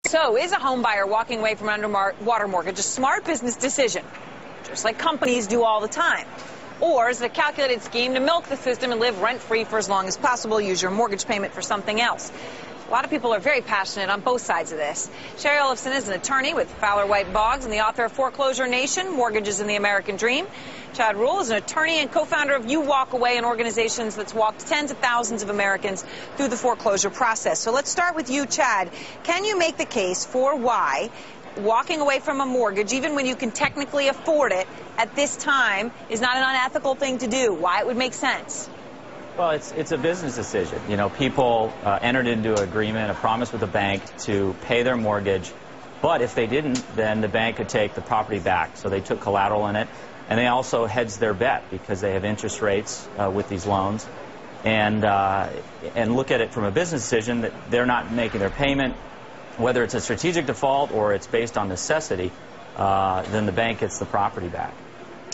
So is a home buyer walking away from an underwater mortgage a smart business decision, just like companies do all the time? Or is it a calculated scheme to milk the system and live rent-free for as long as possible, use your mortgage payment for something else? A lot of people are very passionate on both sides of this. Shari Olefson is an attorney with Fowler White Boggs and the author of Foreclosure Nation, Mortgages and the American Dream. Chad Ruyle is an attorney and co-founder of You Walk Away, an organization that's walked tens of thousands of Americans through the foreclosure process. So let's start with you, Chad. Can you make the case for why walking away from a mortgage, even when you can technically afford it at this time, is not an unethical thing to do? Why it would make sense? Well, it's a business decision. You know, people entered into an agreement, a promise with the bank to pay their mortgage, but if they didn't, then the bank could take the property back. So they took collateral in it, and they also hedged their bet because they have interest rates with these loans, and look at it from a business decision that they're not making their payment, whether it's a strategic default or it's based on necessity, then the bank gets the property back.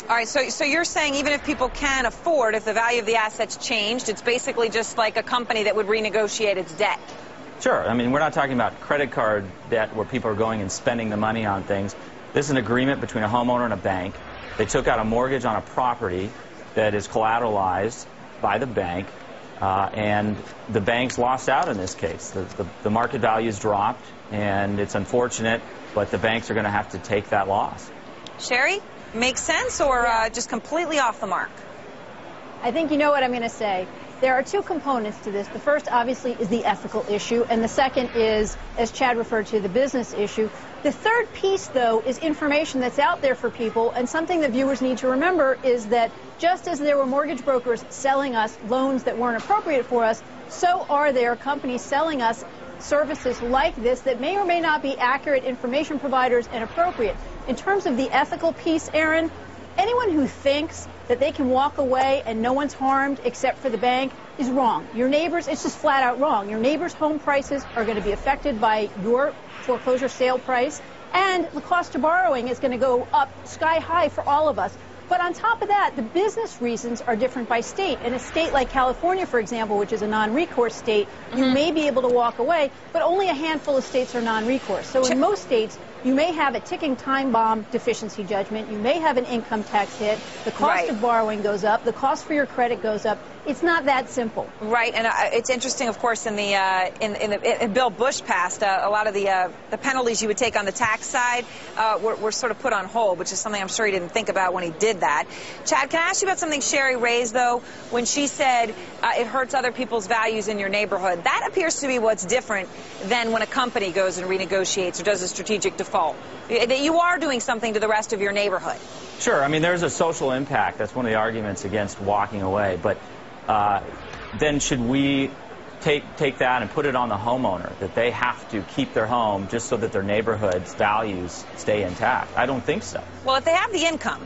All right, so you're saying even if people can afford, if the value of the assets changed, it's basically just like a company that would renegotiate its debt? Sure. I mean, we're not talking about credit card debt where people are going and spending the money on things. This is an agreement between a homeowner and a bank. They took out a mortgage on a property that is collateralized by the bank, and the bank's lost out in this case. The market value's dropped, and it's unfortunate, but the banks are going to have to take that loss. Shari? Makes sense, or just completely off the mark? I think you know what I'm going to say. There are two components to this. The first, obviously, is the ethical issue, and the second is, as Chad referred to, the business issue. The third piece, though, is information that's out there for people, and something that viewers need to remember is that just as there were mortgage brokers selling us loans that weren't appropriate for us, so are there companies selling us services like this that may or may not be accurate information providers and appropriate. In terms of the ethical piece, Aaron, anyone who thinks that they can walk away and no one's harmed except for the bank is wrong. Your neighbors, it's just flat out wrong. Your neighbors' home prices are going to be affected by your foreclosure sale price, and the cost of borrowing is going to go up sky high for all of us. But on top of that, the business reasons are different by state. In a state like California, for example, which is a non-recourse state, you may be able to walk away, but only a handful of states are non-recourse. So in most states, you may have a ticking time bomb deficiency judgment. You may have an income tax hit. The cost of borrowing goes up. The cost for your credit goes up. It's not that simple. Right, and it's interesting, of course, in Bill Bush passed, a lot of the penalties you would take on the tax side were sort of put on hold, which is something I'm sure he didn't think about when he did that. Chad, can I ask you about something Shari raised, though, when she said it hurts other people's values in your neighborhood? That appears to be what's different than when a company goes and renegotiates or does a strategic default. That you are doing something to the rest of your neighborhood. Sure. I mean, there's a social impact. That's one of the arguments against walking away. But then should we take that and put it on the homeowner, that they have to keep their home just so that their neighborhood's values stay intact? I don't think so. Well, if they have the income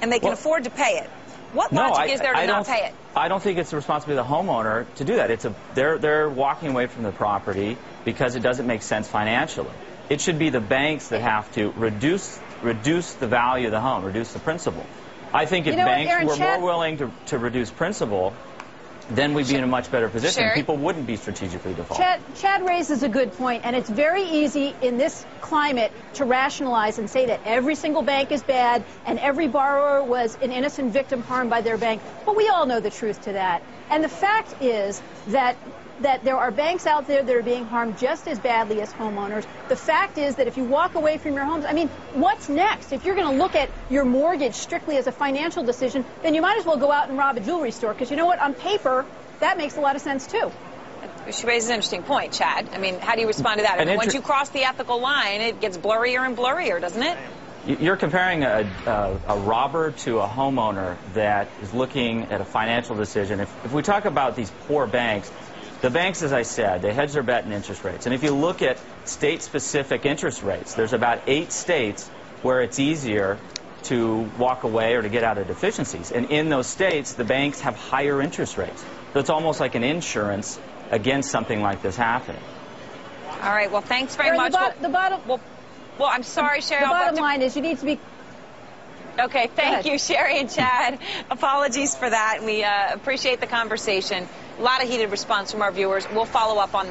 and they can afford to pay it, what logic is there to not pay it? I don't think it's the responsibility of the homeowner to do that. They're walking away from the property because it doesn't make sense financially. It should be the banks that have to reduce the value of the home, reduce the principal. I think if banks were more willing to reduce principal, then we'd be in a much better position. Shari? People wouldn't be strategically defaulted. Chad raises a good point, and it's very easy in this climate to rationalize and say that every single bank is bad and every borrower was an innocent victim harmed by their bank. But we all know the truth to that. And the fact is that there are banks out there that are being harmed just as badly as homeowners. The fact is that if you walk away from your homes, I mean, what's next? If you're going to look at your mortgage strictly as a financial decision, then you might as well go out and rob a jewelry store, because you know what? On paper, that makes a lot of sense, too. She raises an interesting point, Chad. I mean, how do you respond to that? I mean, once you cross the ethical line, it gets blurrier and blurrier, doesn't it? You're comparing a robber to a homeowner that is looking at a financial decision. If we talk about these poor banks, the banks, as I said, they hedge their bet in interest rates. And if you look at state-specific interest rates, there's about 8 states where it's easier to walk away or to get out of deficiencies. And in those states, the banks have higher interest rates. So it's almost like an insurance against something like this happening. All right. Well, thanks very much. Well, I'm sorry, Shari. The bottom line is you need to be... Okay, thank you, Shari and Chad. Apologies for that. We appreciate the conversation. A lot of heated response from our viewers. We'll follow up on that.